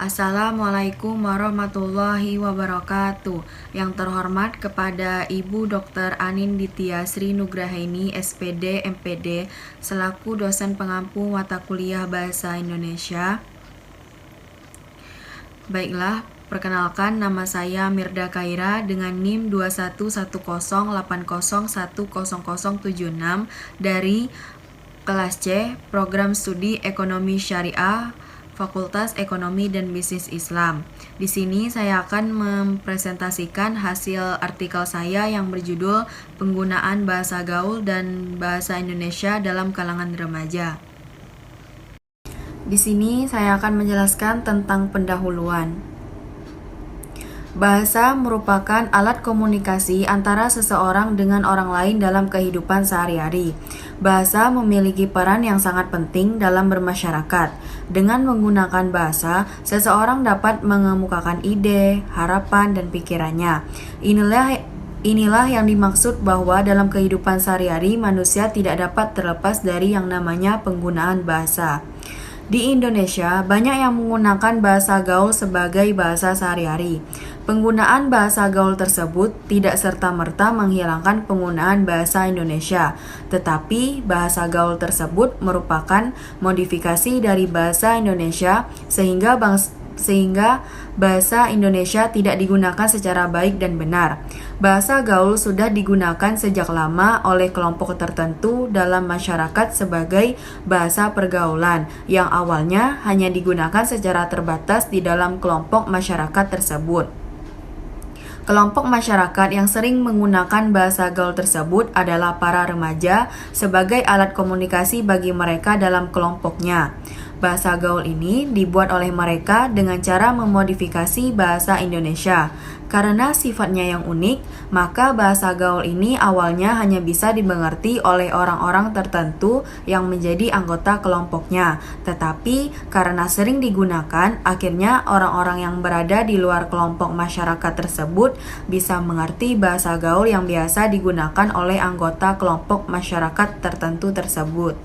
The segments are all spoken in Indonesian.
Assalamualaikum warahmatullahi wabarakatuh. Yang terhormat kepada Ibu Dr. Anin Ditya Sri Nugrahaini, SPD, MPD, selaku dosen pengampu mata kuliah Bahasa Indonesia. Baiklah, perkenalkan nama saya Mirda Kaira dengan NIM 211080101076 dari kelas C, Program Studi Ekonomi Syariah, Fakultas Ekonomi dan Bisnis Islam. Di sini saya akan mempresentasikan hasil artikel saya yang berjudul Penggunaan Bahasa Gaul dan Bahasa Indonesia dalam Kalangan Remaja. Di sini saya akan menjelaskan tentang pendahuluan. Bahasa merupakan alat komunikasi antara seseorang dengan orang lain dalam kehidupan sehari-hari. Bahasa memiliki peran yang sangat penting dalam bermasyarakat. Dengan menggunakan bahasa, seseorang dapat mengemukakan ide, harapan, dan pikirannya. Inilah yang dimaksud bahwa dalam kehidupan sehari-hari manusia tidak dapat terlepas dari yang namanya penggunaan bahasa. Di Indonesia, banyak yang menggunakan bahasa gaul sebagai bahasa sehari-hari. Penggunaan bahasa gaul tersebut tidak serta-merta menghilangkan penggunaan bahasa Indonesia, tetapi bahasa gaul tersebut merupakan modifikasi dari bahasa Indonesia sehingga bahasa Indonesia tidak digunakan secara baik dan benar. Bahasa gaul sudah digunakan sejak lama oleh kelompok tertentu dalam masyarakat sebagai bahasa pergaulan yang awalnya hanya digunakan secara terbatas di dalam kelompok masyarakat tersebut. Kelompok masyarakat yang sering menggunakan bahasa gaul tersebut adalah para remaja sebagai alat komunikasi bagi mereka dalam kelompoknya. Bahasa gaul ini dibuat oleh mereka dengan cara memodifikasi bahasa Indonesia. Karena sifatnya yang unik, maka bahasa gaul ini awalnya hanya bisa dimengerti oleh orang-orang tertentu yang menjadi anggota kelompoknya. Tetapi karena sering digunakan, akhirnya orang-orang yang berada di luar kelompok masyarakat tersebut bisa mengerti bahasa gaul yang biasa digunakan oleh anggota kelompok masyarakat tertentu tersebut.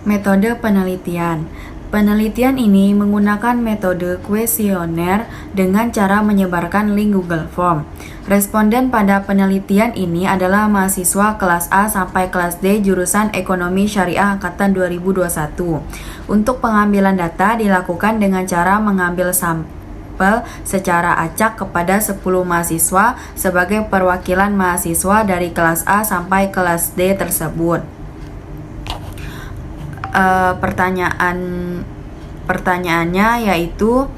Metode penelitian. Penelitian ini menggunakan metode kuesioner dengan cara menyebarkan link Google Form. Responden pada penelitian ini adalah mahasiswa kelas A sampai kelas D jurusan Ekonomi Syariah angkatan 2021. Untuk pengambilan data dilakukan dengan cara mengambil sampel secara acak kepada 10 mahasiswa sebagai perwakilan mahasiswa dari kelas A sampai kelas D tersebut. Pertanyaannya yaitu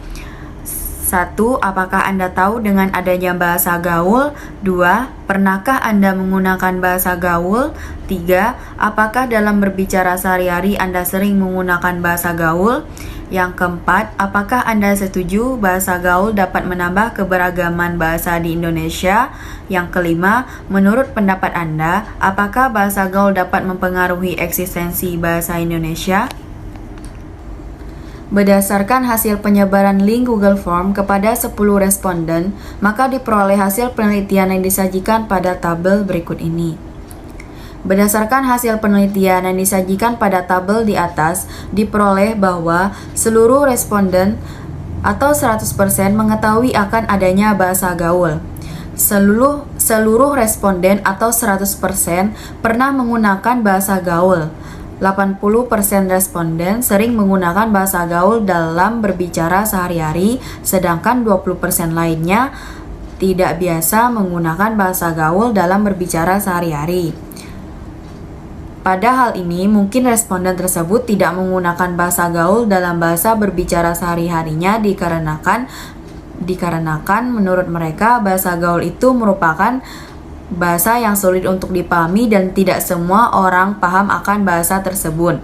1. Apakah Anda tahu dengan adanya bahasa gaul? 2. Pernahkah Anda menggunakan bahasa gaul? 3. Apakah dalam berbicara sehari-hari Anda sering menggunakan bahasa gaul? Yang keempat, apakah Anda setuju bahasa gaul dapat menambah keberagaman bahasa di Indonesia? Yang kelima, menurut pendapat Anda, apakah bahasa gaul dapat mempengaruhi eksistensi bahasa Indonesia? Berdasarkan hasil penyebaran link Google Form kepada 10 responden, maka diperoleh hasil penelitian yang disajikan pada tabel berikut ini. Berdasarkan hasil penelitian yang disajikan pada tabel di atas, diperoleh bahwa seluruh responden atau 100% mengetahui akan adanya bahasa gaul. Seluruh responden atau 100% pernah menggunakan bahasa gaul. 80% responden sering menggunakan bahasa gaul dalam berbicara sehari-hari, sedangkan 20% lainnya tidak biasa menggunakan bahasa gaul dalam berbicara sehari-hari. Pada hal ini, mungkin responden tersebut tidak menggunakan bahasa gaul dalam bahasa berbicara sehari-harinya dikarenakan menurut mereka bahasa gaul itu merupakan bahasa yang sulit untuk dipahami dan tidak semua orang paham akan bahasa tersebut.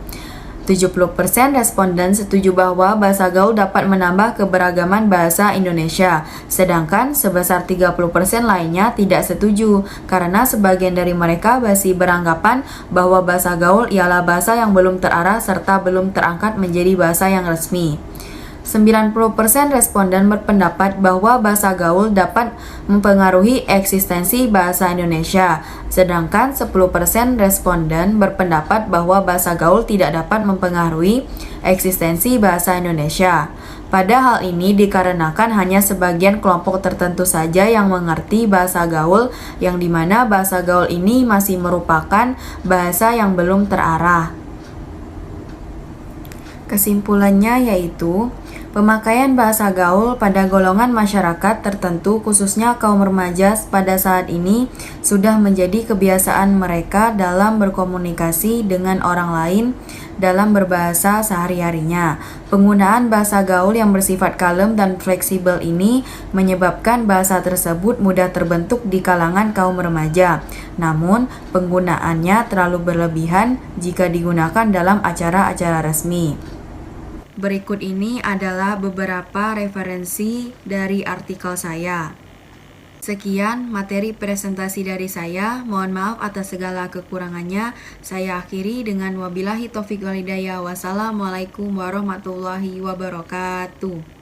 70% responden setuju bahwa bahasa gaul dapat menambah keberagaman bahasa Indonesia, sedangkan sebesar 30% lainnya tidak setuju, karena sebagian dari mereka masih beranggapan bahwa bahasa gaul ialah bahasa yang belum terarah serta belum terangkat menjadi bahasa yang resmi. 90% responden berpendapat bahwa bahasa gaul dapat mempengaruhi eksistensi bahasa Indonesia, sedangkan 10% responden berpendapat bahwa bahasa gaul tidak dapat mempengaruhi eksistensi bahasa Indonesia. Pada hal ini dikarenakan hanya sebagian kelompok tertentu saja yang mengerti bahasa gaul, yang dimana bahasa gaul ini masih merupakan bahasa yang belum terarah. Kesimpulannya yaitu, pemakaian bahasa gaul pada golongan masyarakat tertentu khususnya kaum remaja pada saat ini sudah menjadi kebiasaan mereka dalam berkomunikasi dengan orang lain dalam berbahasa sehari-harinya. Penggunaan bahasa gaul yang bersifat kalem dan fleksibel ini menyebabkan bahasa tersebut mudah terbentuk di kalangan kaum remaja. Namun, penggunaannya terlalu berlebihan jika digunakan dalam acara-acara resmi. Berikut ini adalah beberapa referensi dari artikel saya. Sekian materi presentasi dari saya. Mohon maaf atas segala kekurangannya. Saya akhiri dengan wabillahi taufiq wal hidayah. Wassalamualaikum warahmatullahi wabarakatuh.